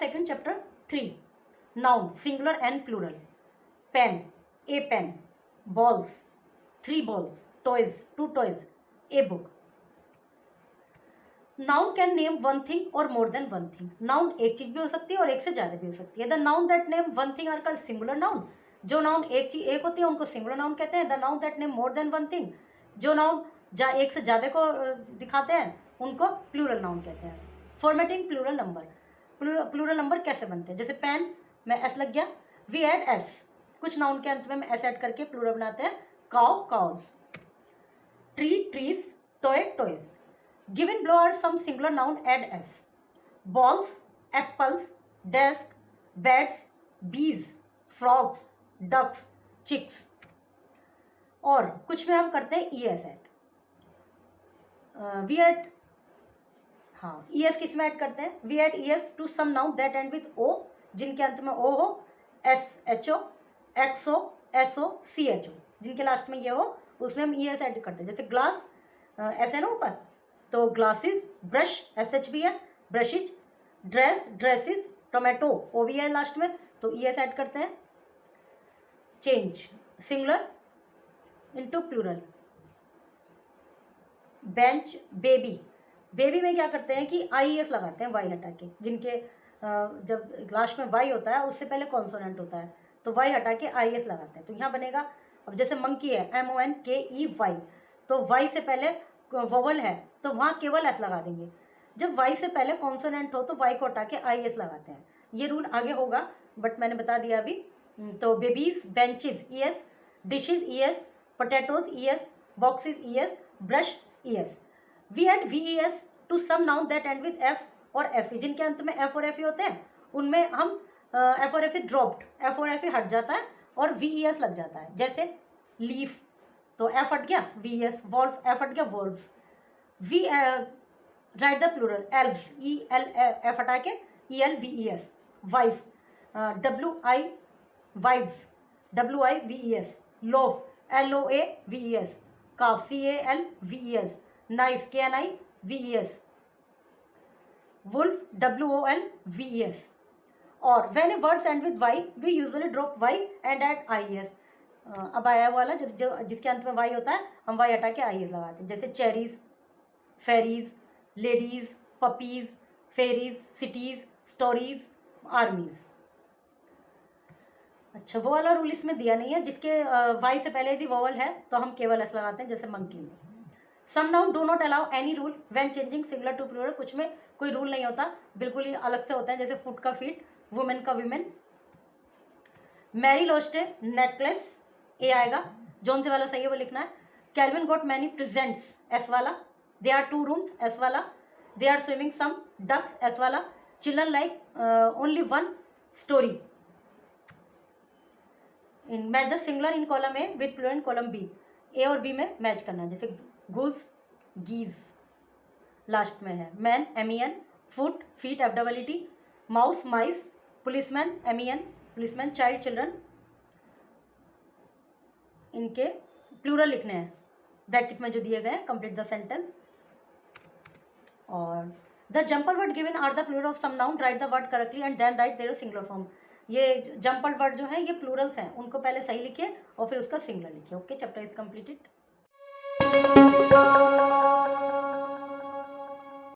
Second chapter 3 noun singular and plural. Pen, a pen. Balls, 3 balls. Toys, 2 toys. A book. Noun can name one thing or more than one thing. Noun एक चीज भी हो सकती है और एक से ज्यादा भी हो सकती है. The noun that name one thing are called singular noun. जो नाउन एक होती है उनको सिंगुलर नाउन कहते हैं. The noun that name more than one thing, जो नाउन एक से ज्यादा को दिखाते हैं उनको प्लूरल नाउन कहते हैं. Formatting plural number. Plural number कैसे बनते हैं? जैसे पेन में एस लग गया, वी ऐड एस. कुछ नाउन के अंत में एस ऐड करके प्लूरल बनाते हैं. Cow, cows. Tree, trees. Toy, toys. Given below are some singular noun add s. Balls, apples, desk, beds, bees, frogs, ducks, chicks. और कुछ में हम करते हैं es ऐड. वी ऐड, हाँ es किस में ऐड करते हैं? We add es to some noun that end with o, जिनके अंत में o हो, s-ho, x-o, s-o, c-h-o, जिनके लास्ट में ये हो उसमें हम es ऐड करते हैं. जैसे ग्लास, s है ना ऊपर, तो ग्लासेस. ब्रश, एस एच भी है, brushes. Dress, dresses. Tomato, O भी है लास्ट में, तो ई एस ऐड करते हैं. Change singular into plural. Bench, baby. Baby में क्या करते हैं कि आई एस लगाते हैं वाई हटा के, जिनके जब लास्ट में वाई होता है उससे पहले कॉन्सोनेंट होता है तो वाई हटा के आई एस लगाते हैं. तो यहाँ बनेगा, अब जैसे मंकी है, MONKEY, तो वाई से पहले वोवल है तो वहाँ केवल एस लगा देंगे. जब वाई से पहले कॉन्सोनेंट हो तो वाई को हटा के आई एस लगाते हैं. ये रूल आगे होगा बट मैंने बता दिया अभी. तो babies, benches, e s. Dishes, e s. Potatoes, e s. Boxes, e s. Brush, e s. We add we E s to some noun that end with f और एफ ई. जिनके अंत में F और f ई होते हैं उनमें हम F और एफ ई ड्रॉप्ड, एफ और एफ ई हट जाता है और वी ई एस लग जाता है. जैसे लीफ, तो एफ हट गया, वी एस. वॉल्फ, एफ हट गया, wolves. We write the plural. Elves, E L F हटा के E L V E S. Wife, W I, wives, W I V E S. Loaf, LOA V E S. Calf, CAL V E S. Knife, KNI V E S. Wolf, WOL V E S. और when a words end with Y we usually drop Y and add IES. अब आया वाला जो जिसके अंत में Y होता है हम वाई हटा के IES लगाते हैं. जैसे cherries, ferries, ladies, puppies, ferries, cities, stories, armies. अच्छा, वो वाला रूल इसमें दिया नहीं है. जिसके वाई से पहले यदि वोवल है तो हम केवल एस लगाते हैं, जैसे मंकी में. Some noun do not allow any rule when changing singular to plural. कुछ में कोई रूल नहीं होता, बिल्कुल ही अलग से होता है. जैसे फुट का फीट, वुमेन का women. Mary lost a necklace, a आएगा. जोन से वाला सही है वो लिखना है. Calvin got many presents, s वाला. दे आर 2 rooms, एस वाला. They are swimming some ducks, s वाला. Children like only 1 story. In match the singular in column A with plural in column B. A और B में match करना है. जैसे गुज, गीज last में है. Man, MEN. Foot, feet, FEET. Mouse, mice. Policeman, MEN, policeman. Child, children. इनके plural लिखने हैं ब्रैकेट में जो दिए गए हैं. Complete the sentence. और the jumbled word given are the plural of some noun. Write the word correctly and then write their singular form. ये जम्पल वर्ड जो है ये प्लूरल्स हैं, उनको पहले सही लिखिए और फिर उसका सिंगुलर लिखिए. Okay, chapter is completed.